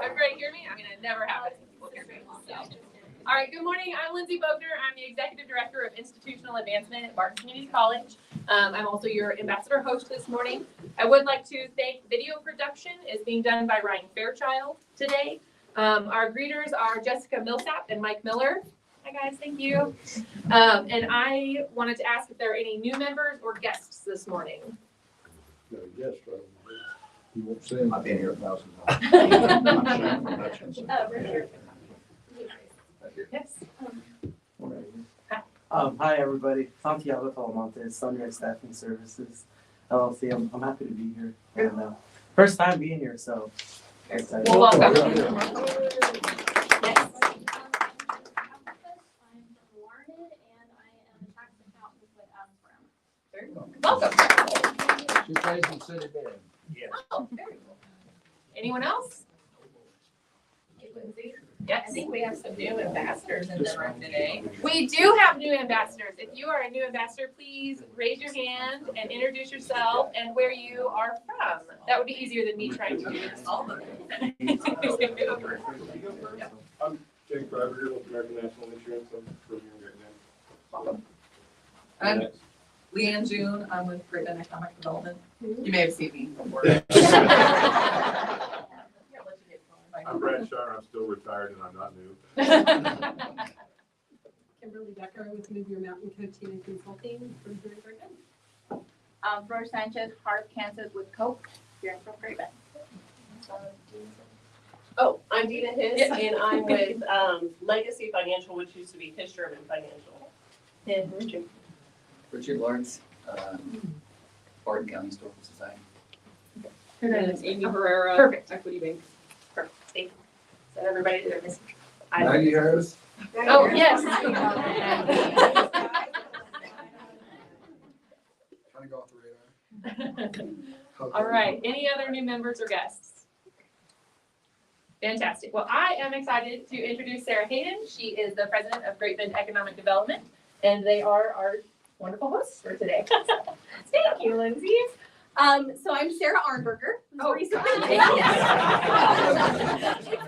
Everybody hear me? I mean, it never happens. People hear me. So. All right, good morning. I'm Lindsay Bogner. I'm the Executive Director of Institutional Advancement at Barton Community College. I'm also your ambassador host this morning. I would like to thank video production is being done by Ryan Fairchild today. Our greeters are Jessica Millsap and Mike Miller. Hi guys, thank you. And I wanted to ask if there are any new members or guests this morning. Yes, you won't say I've been here 1,000 times. Yes. Hi everybody, Santiago Talamontes, Sunrise Staffing Services, LLC. I'm happy to be here. And, first time being here, so excited. Well, welcome. I'm from Larned, and I am a tax accountant with Adams Brown. Welcome. She plays in City Band. Oh, very cool. Anyone else? Yes. I think we have some new ambassadors in the room today. We do have new ambassadors. If you are a new ambassador, please raise your hand and introduce yourself and where you are from. That would be easier than me trying to do this. All of them. I'm Jake Driver here with American National Insurance. I'm from here right now. I'm Leanne June. I'm with Great Bend Economic Development. You may have seen me before. I'm Brad Shar. I'm still retired and I'm not new. Kimberly Decker with Move Your Mountain Coaching and Consulting from here in Great Bend. Flor Sanchez, Heart of Kansas with Coke, here from Great Bend. Oh, I'm Dina Hiss, and I'm with Legacy Financial, which used to be Hiss Sherman Financial. And Richard Lawrence, Barton County Historical Society. And Amy Herrera. Perfect. Equity Bank. Perfect. Thank you. Is that everybody that are missing? Maggie Harris. Oh, yes. Kind of go off the radar. All right. Any other new members or guests? Fantastic. Well, I am excited to introduce Sarah Hayden. She is the president of Great Bend Economic Development, and they are our wonderful hosts for today. Thank you, Lindsay. So I'm Sarah Arnberger. Recently It's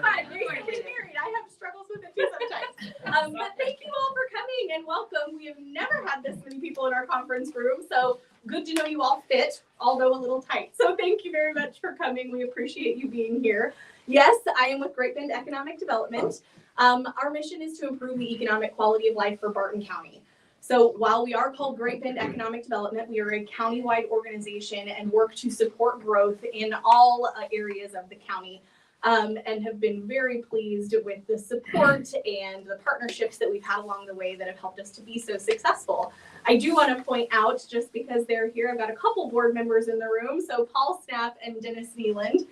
fine. Recently married. I have struggles with it too sometimes. But thank you all for coming and welcome. We have never had this many people in our conference room, so good to know you all fit, although a little tight. So thank you very much for coming. We appreciate you being here. Yes, I am with Great Bend Economic Development. Our mission is to improve the economic quality of life for Barton County. So while we are called Great Bend Economic Development, we are a county-wide organization and work to support growth in all areas of the county, and have been very pleased with the support and the partnerships that we've had along the way that have helped us to be so successful. I do want to point out, just because they're here, I've got a couple board members in the room. So Paul Snapp and Dennis Nealand.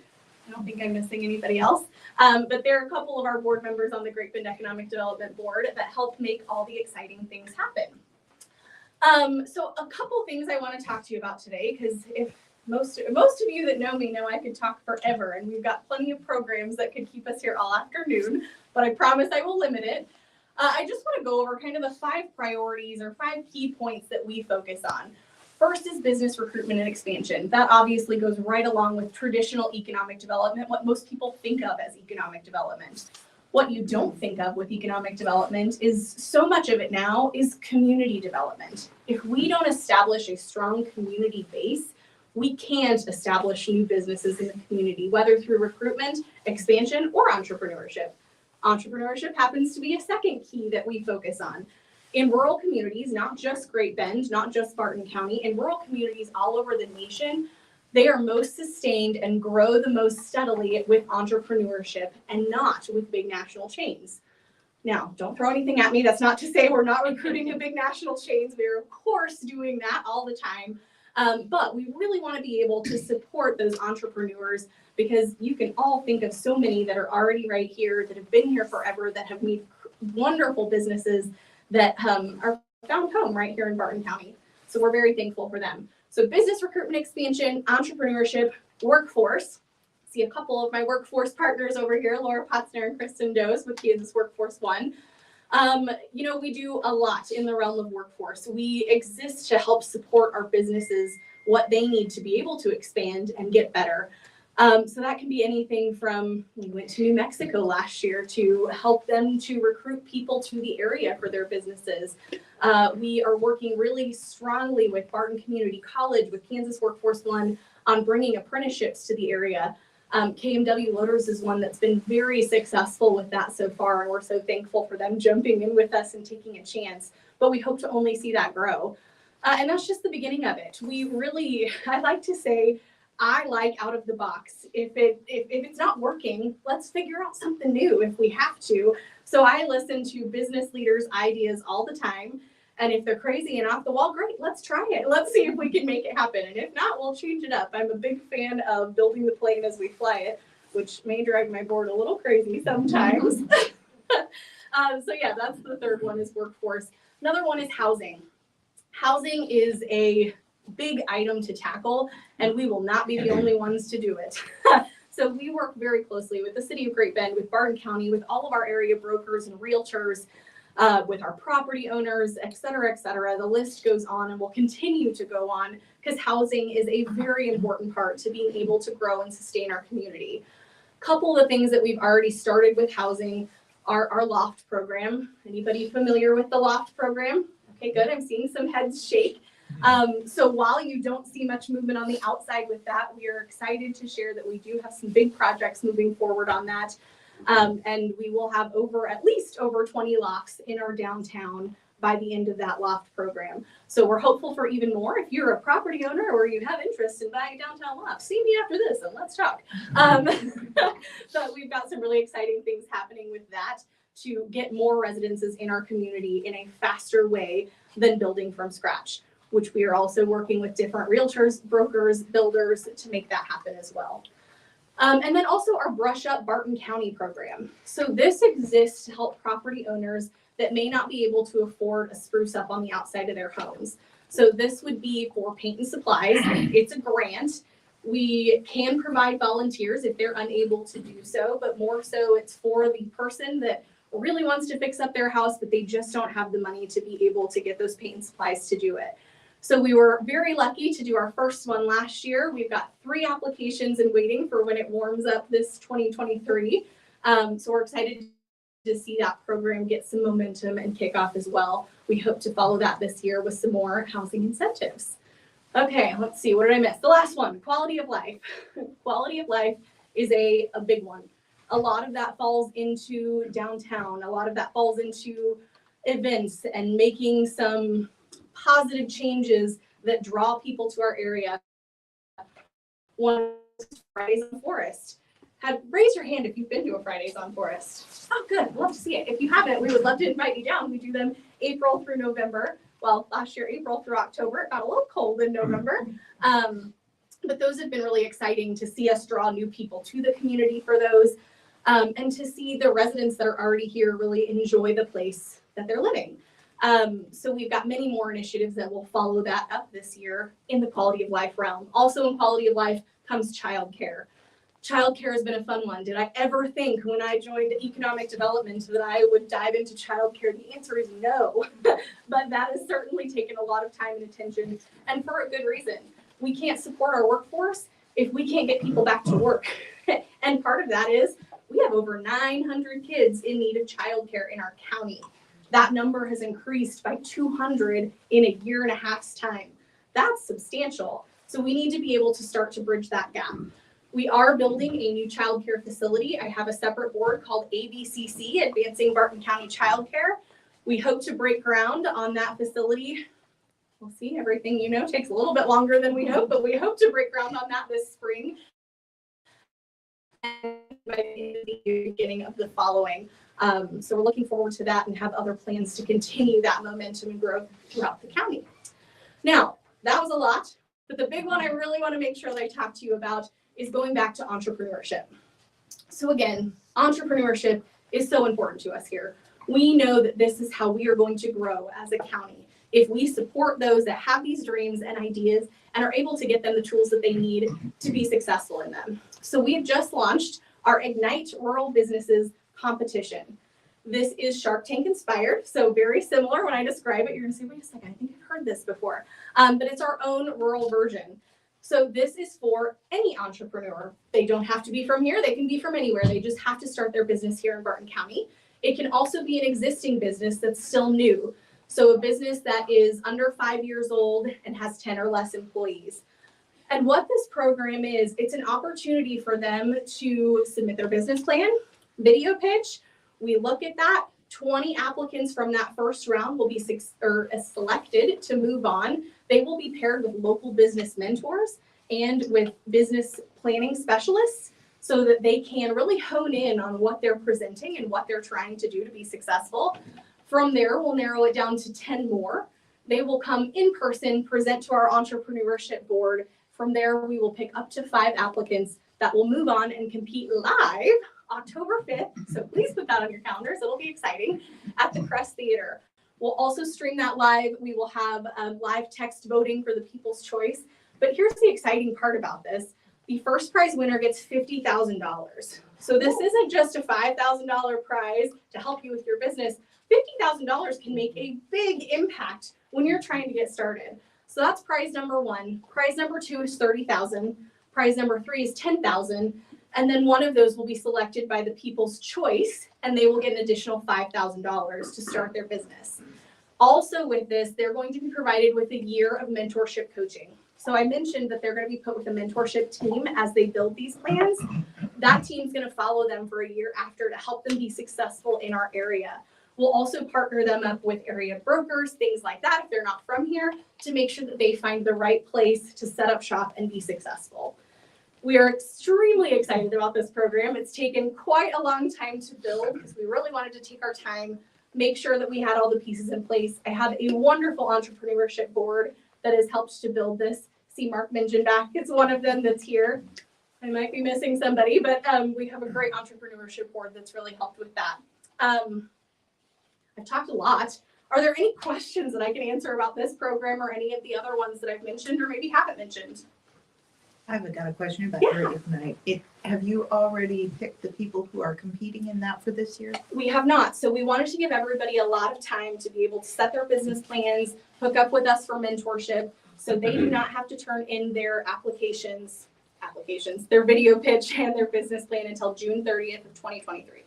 I don't think I'm missing anybody else. But there are a couple of our board members on the Great Bend Economic Development Board that help make all the exciting things happen. So a couple things I want to talk to you about today, because if most of you that know me know I could talk forever, and we've got plenty of programs that could keep us here all afternoon, but I promise I will limit it. I just want to go over kind of the 5 priorities or 5 key points that we focus on. First is business recruitment and expansion. That obviously goes right along with traditional economic development, what most people think of as economic development. What you don't think of with economic development is so much of it now is community development. If we don't establish a strong community base, we can't establish new businesses in the community, whether through recruitment, expansion, or entrepreneurship. Entrepreneurship happens to be a second key that we focus on. In rural communities, not just Great Bend, not just Barton County, in rural communities all over the nation, they are most sustained and grow the most steadily with entrepreneurship and not with big national chains. Now, don't throw anything at me. That's not to say we're not recruiting to big national chains. We're, of course, doing that all the time. But we really want to be able to support those entrepreneurs, because you can all think of so many that are already right here, that have been here forever, that have made wonderful businesses that are found home right here in Barton County. So we're very thankful for them. So business recruitment expansion, entrepreneurship, workforce. See a couple of my workforce partners over here, Laura Potzner and Kristen Does with Kansas Workforce One. We do a lot in the realm of workforce. We exist to help support our businesses, what they need to be able to expand and get better. So that can be anything from, we went to New Mexico last year to help them to recruit people to the area for their businesses. We are working really strongly with Barton Community College, with Kansas Workforce One, on bringing apprenticeships to the area. KMW Loaders is one that's been very successful with that so far, and we're so thankful for them jumping in with us and taking a chance. But we hope to only see that grow. And that's just the beginning of it. We really, I like to say, I like out of the box. If it's not working, let's figure out something new if we have to. So I listen to business leaders' ideas all the time. And if they're crazy and off the wall, great, let's try it. Let's see if we can make it happen. And if not, we'll change it up. I'm a big fan of building the plane as we fly it, which may drive my board a little crazy sometimes. So yeah, that's the third one, is workforce. Another one is housing. Housing is a big item to tackle, and we will not be the only ones to do it. So we work very closely with the City of Great Bend, with Barton County, with all of our area brokers and realtors, with our property owners, et cetera, et cetera. The list goes on and will continue to go on, because housing is a very important part to being able to grow and sustain our community. A couple of the things that we've already started with housing are our LOFT program. Anybody familiar with the LOFT program? Okay, good. I'm seeing some heads shake. So while you don't see much movement on the outside with that, we are excited to share that we do have some big projects moving forward on that. And we will have at least over 20 lofts in our downtown by the end of that loft program. So we're hopeful for even more. If you're a property owner or you have interest in buying a downtown loft, see me after this and let's talk. So we've got some really exciting things happening with that to get more residences in our community in a faster way than building from scratch, which we are also working with different realtors, brokers, builders to make that happen as well. And then also our Brush Up Barton County program. So this exists to help property owners that may not be able to afford a spruce up on the outside of their homes. So this would be for paint and supplies. It's a grant. We can provide volunteers if they're unable to do so, but more so it's for the person that really wants to fix up their house, but they just don't have the money to be able to get those paint and supplies to do it. So we were very lucky to do our first one last year. We've got 3 applications in waiting for when it warms up this 2023. So we're excited to see that program get some momentum and kick off as well. We hope to follow that this year with some more housing incentives. Okay, let's see, what did I miss? The last one, quality of life. Quality of life is a big one. A lot of that falls into downtown. A lot of that falls into events and making some positive changes that draw people to our area. One is Fridays on Forest. Raise your hand if you've been to a Fridays on Forest. Oh, good. Love to see it. If you haven't, we would love to invite you down. We do them April through November. Well, last year, April through October. It got a little cold in November. But those have been really exciting to see us draw new people to the community for those, and to see the residents that are already here really enjoy the place that they're living. So we've got many more initiatives that will follow that up this year in the quality of life realm. Also in quality of life comes childcare. Childcare has been a fun one. Did I ever think when I joined economic development that I would dive into childcare? The answer is no, but that has certainly taken a lot of time and attention, and for a good reason. We can't support our workforce if we can't get people back to work. And part of that is we have over 900 kids in need of childcare in our county. That number has increased by 200 in a year and a half's time. That's substantial. So we need to be able to start to bridge that gap. We are building a new childcare facility. I have a separate board called ABCC, Advancing Barton County Childcare. We hope to break ground on that facility. We'll see, everything takes a little bit longer than we hope, but we hope to break ground on that this spring. And by the end of the year, beginning of the following. So we're looking forward to that and have other plans to continue that momentum and growth throughout the county. Now, that was a lot, but the big one I really want to make sure that I talk to you about is going back to entrepreneurship. So again, entrepreneurship is so important to us here. We know that this is how we are going to grow as a county. If we support those that have these dreams and ideas and are able to get them the tools that they need to be successful in them. So we have just launched our Ignite Rural Businesses competition. This is Shark Tank inspired, so very similar. When I describe it, you're gonna say, wait a second, I think I've heard this before. But it's our own rural version. So this is for any entrepreneur. They don't have to be from here. They can be from anywhere. They just have to start their business here in Barton County. It can also be an existing business that's still new. So a business that is under 5 years old and has 10 or less employees. And what this program is, it's an opportunity for them to submit their business plan, video pitch. We look at that. 20 applicants from that first round will be selected to move on. They will be paired with local business mentors and with business planning specialists so that they can really hone in on what they're presenting and what they're trying to do to be successful. From there, we'll narrow it down to 10 more. They will come in person, present to our entrepreneurship board. From there, we will pick up to 5 applicants that will move on and compete live October 5th. So please put that on your calendars. It'll be exciting at the Crest Theater. We'll also stream that live. We will have live text voting for the People's Choice. But here's the exciting part about this. The first prize winner gets $50,000. So this isn't just a $5,000 prize to help you with your business. $50,000 can make a big impact when you're trying to get started. So that's prize number 1. Prize number 2 is $30,000. Prize number 3 is $10,000. And then one of those will be selected by the People's Choice, and they will get an additional $5,000 to start their business. Also with this, they're going to be provided with a year of mentorship coaching. So I mentioned that they're going to be put with a mentorship team as they build these plans. That team's going to follow them for a year after to help them be successful in our area. We'll also partner them up with area brokers, things like that, if they're not from here, to make sure that they find the right place to set up shop and be successful. We are extremely excited about this program. It's taken quite a long time to build because we really wanted to take our time, make sure that we had all the pieces in place. I have a wonderful entrepreneurship board that has helped to build this. See Mark Minjan back. It's one of them that's here. I might be missing somebody, but we have a great entrepreneurship board that's really helped with that. I've talked a lot. Are there any questions that I can answer about this program or any of the other ones that I've mentioned or maybe haven't mentioned? I've got a question about Yeah. your Ignite. Have you already picked the people who are competing in that for this year? We have not. So we wanted to give everybody a lot of time to be able to set their business plans, hook up with us for mentorship, so they do not have to turn in their their video pitch and their business plan until June 30th of 2023.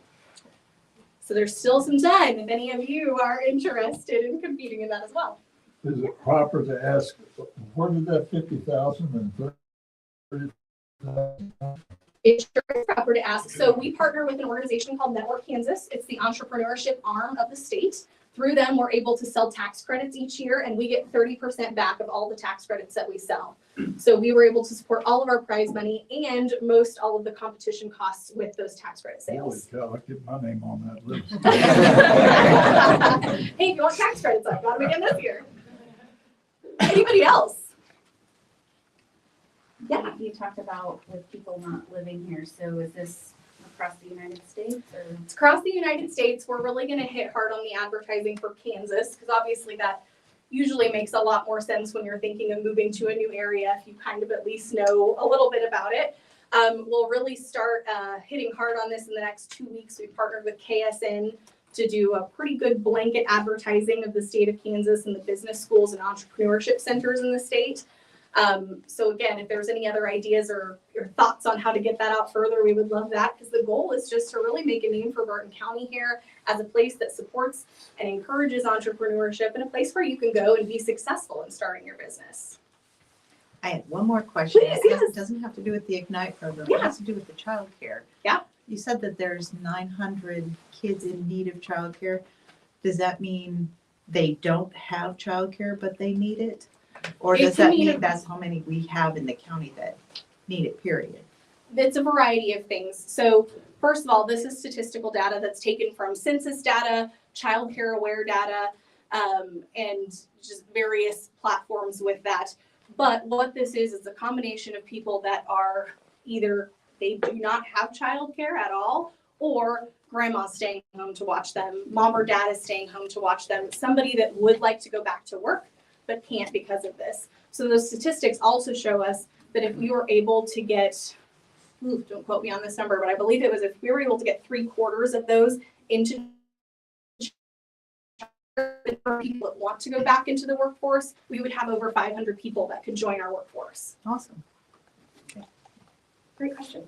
So there's still some time if any of you are interested in competing in that as well. Is it proper to ask, where did that 50,000 and 30,000? It sure is proper to ask. So we partner with an organization called Network Kansas. It's the entrepreneurship arm of the state. Through them, we're able to sell tax credits each year, and we get 30% back of all the tax credits that we sell. So we were able to support all of our prize money and most all of the competition costs with those tax credit Holy sales. cow, I get my name on that list. Hey, if you want tax credits, I've got them again this year. Anybody else? Yeah. You talked about with people not living here, so is this across the United States or? It's across the United States. We're really going to hit hard on the advertising for Kansas because obviously that usually makes a lot more sense when you're thinking of moving to a new area if you kind of at least know a little bit about it. We'll really start hitting hard on this in the next 2 weeks. We partnered with KSN to do a pretty good blanket advertising of the state of Kansas and the business schools and entrepreneurship centers in the state. So again, if there's any other ideas or thoughts on how to get that out further, we would love that because the goal is just to really make a name for Barton County here as a place that supports and encourages entrepreneurship and a place where you can go and be successful in starting your business. I have one more question. Please, yes. It doesn't have to do with the Ignite program. Yeah. It has to do with the childcare. Yeah. You said that there's 900 kids in need of childcare. Does that mean they don't have childcare, but they need it? Or It does can that mean mean that's how many we have in the county that need it, period? It's a variety of things. So first of all, this is statistical data that's taken from census data, child care aware data, and just various platforms with that. But what this is a combination of people that are either they do not have child care at all, or grandma's staying home to watch them, mom or dad is staying home to watch them, somebody that would like to go back to work but can't because of this. So those statistics also show us that if we were able to get, don't quote me on this number, but I believe it was if we were able to get 3/4 of those into for people that want to go back into the workforce, we would have over 500 people that could join our workforce. Awesome. Great question.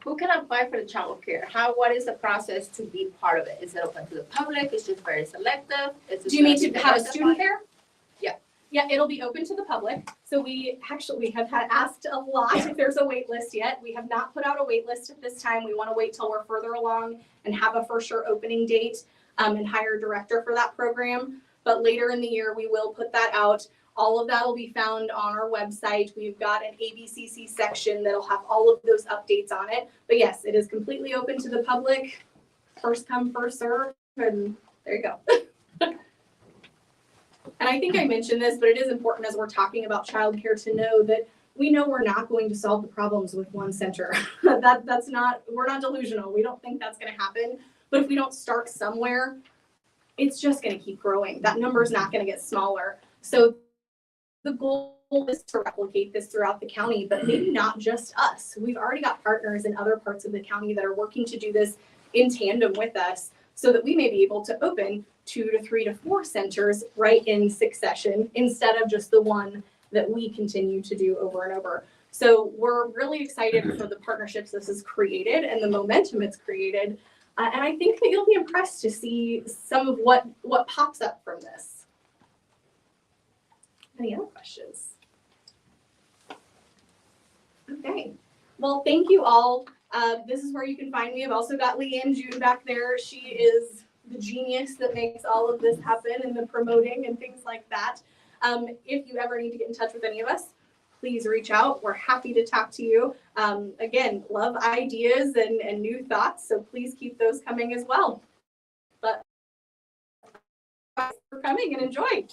Who can apply for the child care? What is the process to be part of it? Is it open to the public? Is it very selective? Do you mean to have a student student care? Yeah. Yeah, it'll be open to the public. So we have had asked a lot if there's a wait list yet. We have not put out a wait list at this time. We want to wait till we're further along and have a for sure opening date and hire a director for that program. But later in the year, we will put that out. All of that will be found on our website. We've got an ABCC section that'll have all of those updates on it. But yes, it is completely open to the public. First come, first serve, and there you go. And I think I mentioned this, but it is important as we're talking about childcare to know that we know we're not going to solve the problems with one center. We're not delusional. We don't think that's going to happen. But if we don't start somewhere, it's just going to keep growing. That number is not going to get smaller. So the goal is to replicate this throughout the county, but maybe not just us. We've already got partners in other parts of the county that are working to do this in tandem with us so that we may be able to open 2 to 3 to 4 centers right in succession instead of just the one that we continue to do over and over. So we're really excited for the partnerships this has created and the momentum it's created. And I think that you'll be impressed to see some of what pops up from this. Any other questions? Okay. Well, thank you all. This is where you can find me. I've also got Leanne June back there. She is the genius that makes all of this happen and the promoting and things like that. If you ever need to get in touch with any of us, please reach out. We're happy to talk to you. Again, love ideas and new thoughts, so please keep those coming as well. But thanks for coming and enjoy.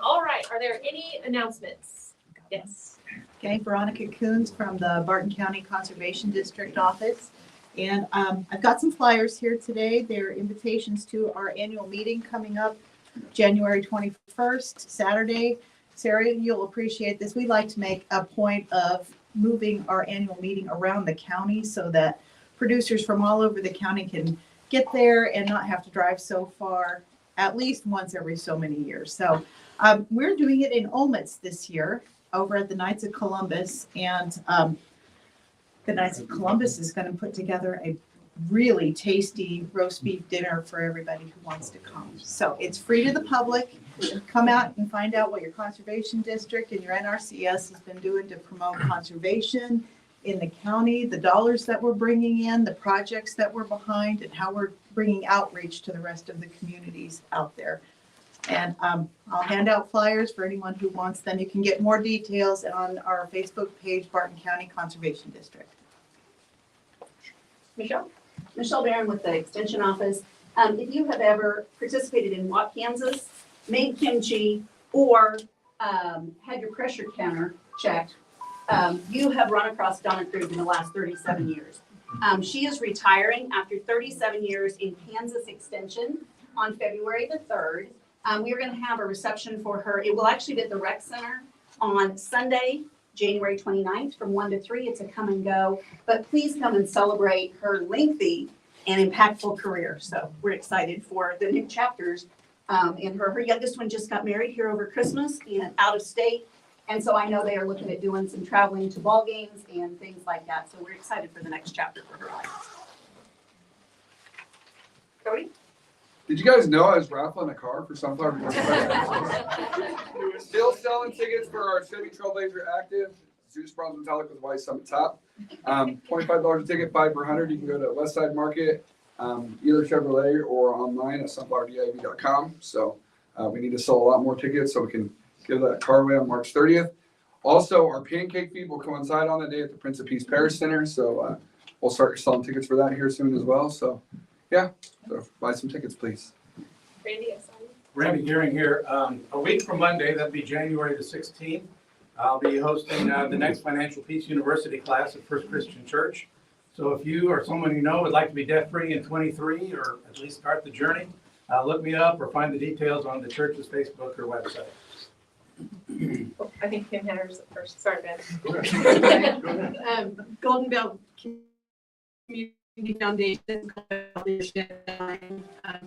All right, are there any announcements? Yes. Okay, Veronica Coons from the Barton County Conservation District office. And I've got some flyers here today. They're invitations to our annual meeting coming up January 21st, Saturday. Sarah, you'll appreciate this. We like to make a point of moving our annual meeting around the county so that producers from all over the county can get there and not have to drive so far, at least once every so many years. So we're doing it in Olmutz this year over at the Knights of Columbus. And the Knights of Columbus is going to put together a really tasty roast beef dinner for everybody who wants to come. So it's free to the public. Come out and find out what your conservation district and your NRCS has been doing to promote conservation in the county, the dollars that we're bringing in, the projects that we're behind, and how we're bringing outreach to the rest of the communities out there. And I'll hand out flyers for anyone who wants them. You can get more details on our Facebook page, Barton County Conservation District. Michelle Barron with the Extension Office. If you have ever participated in Walk Kansas, made kimchi, or had your pressure counter checked, you have run across Donna Krug in the last 37 years. She is retiring after 37 years in Kansas Extension on February the 3rd. We are going to have a reception for her. It will actually be at the Rec Center on Sunday, January 29th from 1 to 3. It's a come and go, but please come and celebrate her lengthy and impactful career. So we're excited for the new chapters in her. Her youngest one just got married here over Christmas and out of state. And so I know they are looking at doing some traveling to ball games and things like that. So we're excited for the next chapter for her life. Cody? Did you guys know I was raffling a car for Sunflower? Still selling tickets for our Chevy Trailblazer Active, Zeus Bronze Metallic with white summit top. $25 a ticket, $5 per 100. You can go to Westside Market, either Chevrolet or online at sunflowerdiv.com. So we need to sell a lot more tickets so we can give that car away on March 30th. Also, our pancake feed will coincide on that day at the Prince of Peace Parish Center. So we'll start selling tickets for that here soon as well. So yeah, so buy some tickets, please. Randy Gearing here. A week from Monday, that'd be January the 16th, I'll be hosting the next Financial Peace University class at First Christian Church. So if you or someone you know would like to be debt-free in 23 or at least start the journey, look me up or find the details on the church's Facebook or website. I think Kim Hender's up first. Sorry, Ben. Golden Belt Community Foundation for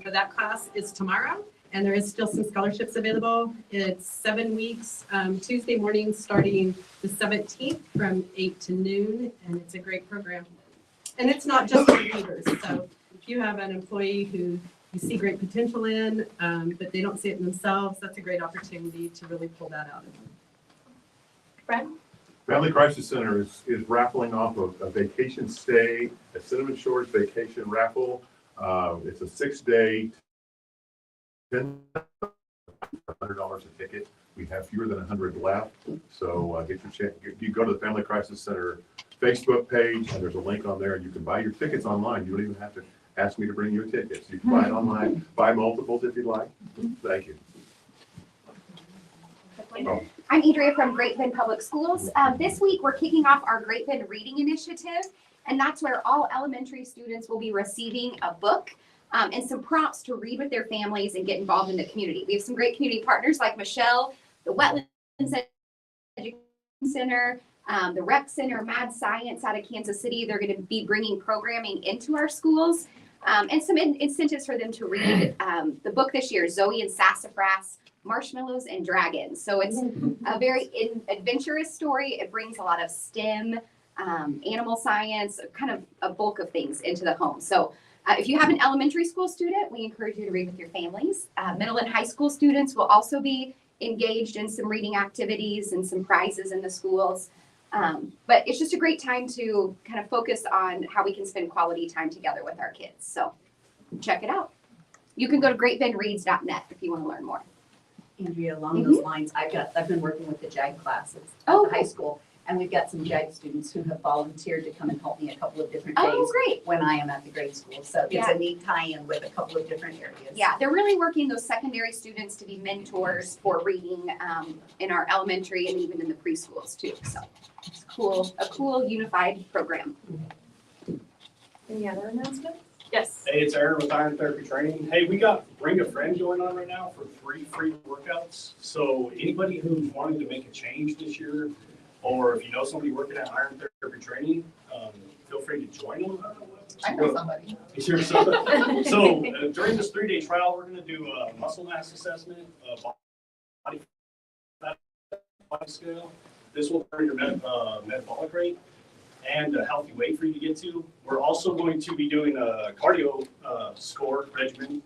that class is tomorrow, And there is still some scholarships available. It's 7 weeks, Tuesday mornings starting the 17th from 8 to noon, and it's a great program. And it's not just for leaders. So if you have an employee who you see great potential in, but they don't see it in themselves, that's a great opportunity to really pull that out of them. Brad? Family Crisis Center is raffling off a vacation stay, a Cinnamon Shores vacation raffle. It's a 6-day, $100 a ticket. We have fewer than 100 left, so get your chance. You go to the Family Crisis Center Facebook page, and there's a link on there, and you can buy your tickets online. You don't even have to ask me to bring you a ticket. So you can buy it online, buy multiples if you'd like. Thank you. Oh. I'm Adria from Great Bend Public Schools. This week, we're kicking off our Great Bend Reading Initiative, and that's where all elementary students will be receiving a book and some prompts to read with their families and get involved in the community. We have some great community partners like Michelle, the Wetlands Education Center, the Rec Center, Mad Science out of Kansas City. They're going to be bringing programming into our schools and some incentives for them to read. The book this year, Zoe and Sassafras, Marshmallows and Dragons. So it's a very adventurous story. It brings a lot of STEM, animal science, kind of a bulk of things into the home. So if you have an elementary school student, we encourage you to read with your families. Middle and high school students will also be engaged in some reading activities and some prizes in the schools. But it's just a great time to kind of focus on how we can spend quality time together with our kids. So check it out. You can go to greatbendreads.net if you want to learn more. Andrea, along those lines, I've been working with the JAG classes at the high school, and we've got some JAG students who have volunteered to come and help me a couple of different days when I am at the grade school. So it's a neat tie-in with a couple of different areas. Yeah, they're really working those secondary students to be mentors for reading in our elementary and even in the preschools too. So it's a cool unified program. Any other announcements? Yes. Hey, it's Aaron with Iron Therapy Training. Hey, we got Bring a Friend going on right now for 3 free workouts. So anybody who's wanting to make a change this year, or if you know somebody working at Iron Therapy Training, feel free to join them. I know somebody. So during this 3-day trial, we're going to do a muscle mass assessment, body fat scale. This will determine your metabolic rate and a healthy weight for you to get to. We're also going to be doing a cardio score regimen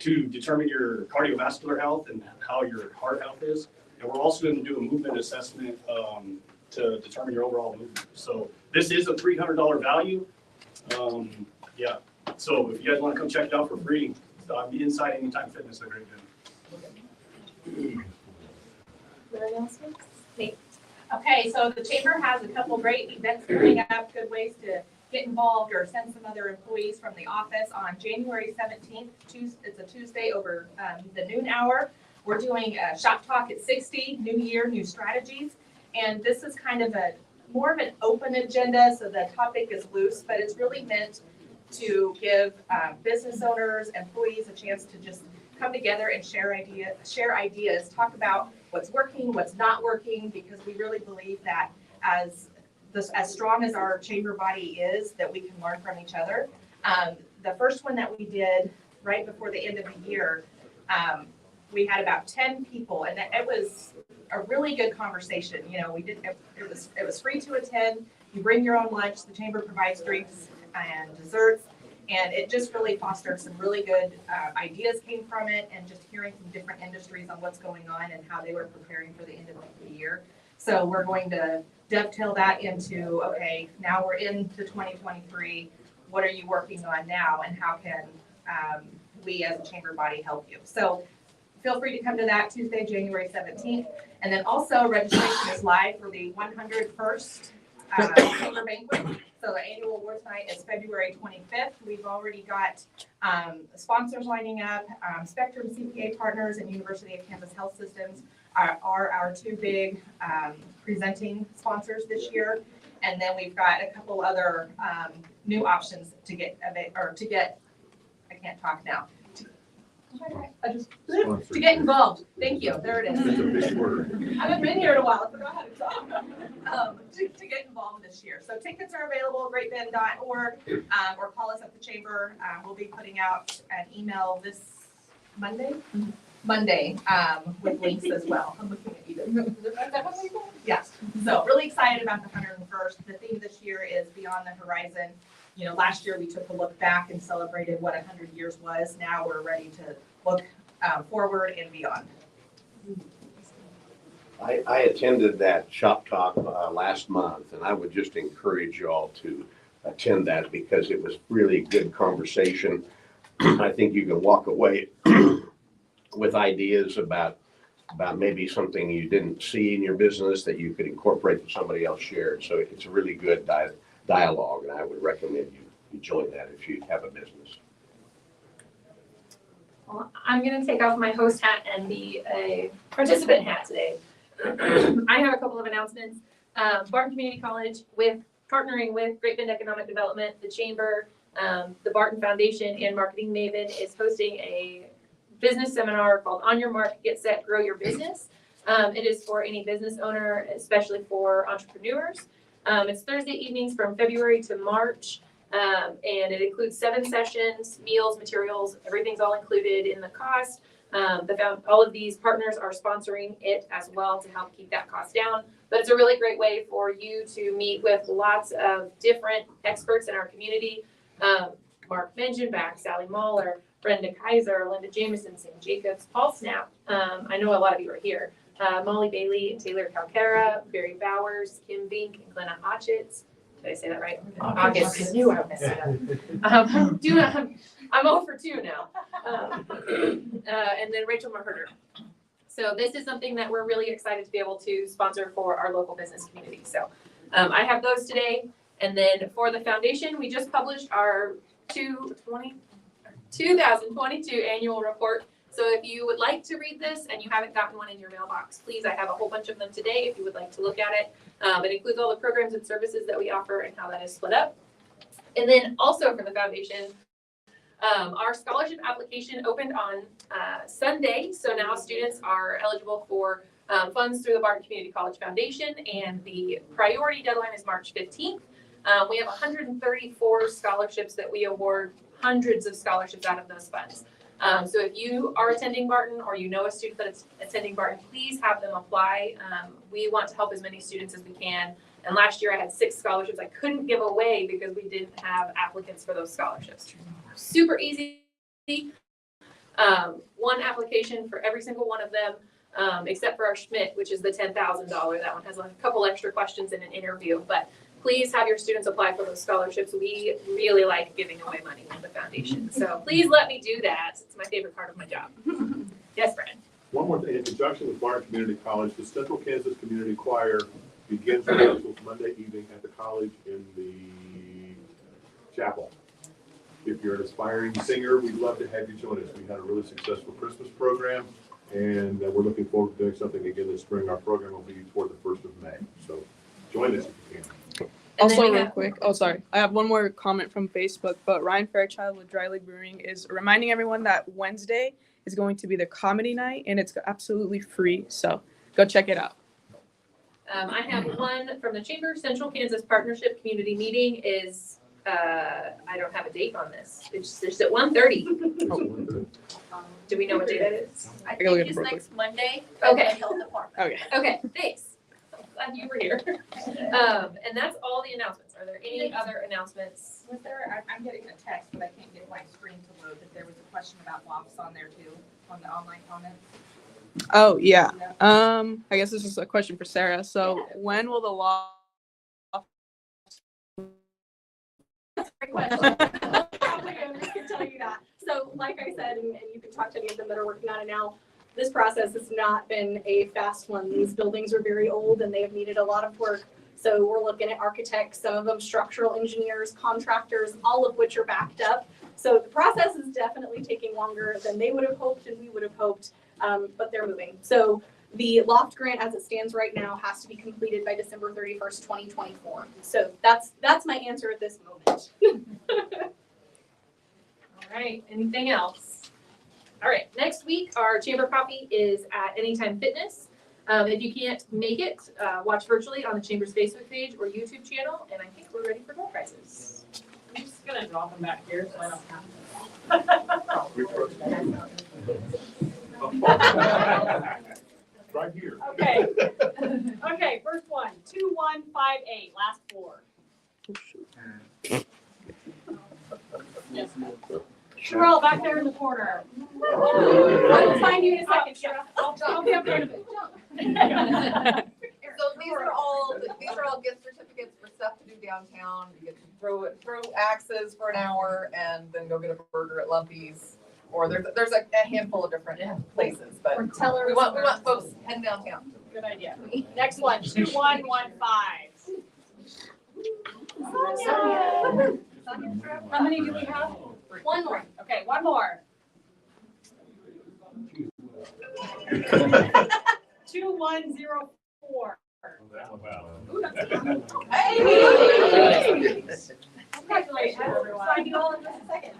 to determine your cardiovascular health and how your heart health is. And we're also going to do a movement assessment to determine your overall movement. So this is a $300 value. Yeah. So if you guys want to come check it out for free, inside Anytime Fitness at Great Bend. Other announcements? Nate? Okay, so the chamber has a couple great events coming up, good ways to get involved or send some other employees from the office on January 17th. It's a Tuesday over the noon hour. We're doing a shop talk at 60, New Year, New Strategies. And this is kind of more of an open agenda, so the topic is loose, but it's really meant to give business owners, employees a chance to just come together and share ideas, talk about what's working, what's not working, because we really believe that as strong as our chamber body is, that we can learn from each other. The first one that we did right before the end of the year, we had about 10 people, and it was a really good conversation. You know, it was free to attend. You bring your own lunch. The chamber provides drinks and desserts. And it just really fostered some really good ideas came from it, and just hearing from different industries on what's going on and how they were preparing for the end of the year. So we're going to dovetail that into, okay, now we're into 2023. What are you working on now, and how can we as a chamber body help you? So feel free to come to that Tuesday, January 17th. And then also registration is live for the 101st chamber banquet. So the annual awards night is February 25th. We've already got sponsors lining up. Spectrum CPA Partners and University of Kansas Health Systems are our 2 big presenting sponsors this year. And then we've got a couple other new options to get, I can't talk now. To get involved. Thank you. There it is. It's a big word. I haven't been here in a while. I forgot how to talk. To get involved this year. So tickets are available at greatbend.org or call us at the chamber. We'll be putting out an email this Monday? Monday, with links as well. I'm looking at you. Is that Monday? Yes. So really excited about the 101st. The theme this year is Beyond the Horizon. You know, last year we took a look back and celebrated what 100 years was. Now we're ready to look forward and beyond. I attended that shop talk last month, and I would just encourage you all to attend that because it was really good conversation. I think you can walk away with ideas about maybe something you didn't see in your business that you could incorporate that somebody else shared. So it's a really good dialogue, and I would recommend you join that if you have a business. Well, I'm going to take off my host hat and be a participant hat today. I have a couple of announcements. Barton Community College, partnering with Great Bend Economic Development, the Chamber, the Barton Foundation, and Marketing Maven is hosting a business seminar called On Your Mark, Get Set, Grow Your Business. It is for any business owner, especially for entrepreneurs. It's Thursday evenings from February to March, and it includes 7 sessions, meals, materials, everything's all included in the cost. All of these partners are sponsoring it as well to help keep that cost down. But it's a really great way for you to meet with lots of different experts in our community. Mark Mengenbach, Sally Mahler, Brenda Kaiser, Linda Jameson, Sam Jacobs, Paul Snap. I know a lot of you are here. Molly Bailey and Taylor Calcara, Barry Bowers, Kim Vink, and Glenna Otchitz. Did I say that right? August. I knew I messed it up. I'm 0 for 2 now. And then Rachel Maherder. So this is something that we're really excited to be able to sponsor for our local business community. So I have those today. And then for the foundation, we just published our 2022 annual report. So if you would like to read this and you haven't gotten one in your mailbox, please, I have a whole bunch of them today if you would like to look at it. It includes all the programs and services that we offer and how that is split up. And then also for the foundation, our scholarship application opened on Sunday. So now students are eligible for funds through the Barton Community College Foundation, and the priority deadline is March 15th. We have 134 scholarships that we award, hundreds of scholarships out of those funds. So if you are attending Barton or you know a student that is attending Barton, please have them apply. We want to help as many students as we can. And last year I had 6 scholarships I couldn't give away because we didn't have applicants for those scholarships. Super easy. One application for every single one of them, except for our Schmidt, which is the $10,000. That one has a couple extra questions in an interview. But please have your students apply for those scholarships. We really like giving away money in the foundation. So please let me do that. It's my favorite part of my job. Yes, Brad. One more thing, in conjunction with Barton Community College, the Central Kansas Community Choir begins rehearsals Monday evening at the college in the chapel. If you're an aspiring singer, we'd love to have you join us. We had a really successful Christmas program, and we're looking forward to doing something again this spring. Our program will be toward the 1st of May. So join us if you can. Also, real quick, sorry. I have one more comment from Facebook, but Ryan Fairchild with Dry Lake Brewing is reminding everyone that Wednesday is going to be the comedy night, and it's absolutely free. So go check it out. I have one from the Chamber. Central Kansas Partnership Community Meeting is, I don't have a date on this. It's at 1:30. Do we know what day that is? I think it's next Monday. Okay. At the health department. Okay, thanks. Glad you were here. And that's all the announcements. Are there any other announcements? Was there, I'm getting a text, but I can't get my screen to load, that there was a question about WAPs on there too, on the online comments. Oh, yeah. I guess this is a question for Sarah. So when will the law? That's a great question. Probably owners can tell you that. So like I said, and you can talk to any of them that are working on it now, this process has not been a fast one. These buildings are very old and they have needed a lot of work. So we're looking at architects, some of them structural engineers, contractors, all of which are backed up. So the process is definitely taking longer than they would have hoped and we would have hoped, but they're moving. So the loft grant as it stands right now has to be completed by December 31st, 2024. So that's my answer at this moment. All right, anything else? All right, next week, our Chamber Coffee is at Anytime Fitness. If you can't make it, watch virtually on the Chamber's Facebook page or YouTube channel, and I think we're ready for door prizes. I'm just gonna drop them back here so I don't have to. Right here. Okay. Okay, first one, 2158, last four. Sherelle, back there in the corner. I will find you in a second, Cheryl. I'll be up there in a bit. So these are all gift certificates for stuff to do downtown. You get to throw axes for an hour and then go get a burger at Lumpy's. Or there's a handful of different places, but Or tellers. we want folks heading downtown. Good idea. Next one, 2115. How many do we have? One more. Okay, one more. 2104. Ooh, that's good. Hey! Congratulations, everyone. Sign you all in just a second.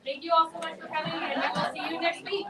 Thank you all so much for coming, and we will see you next week.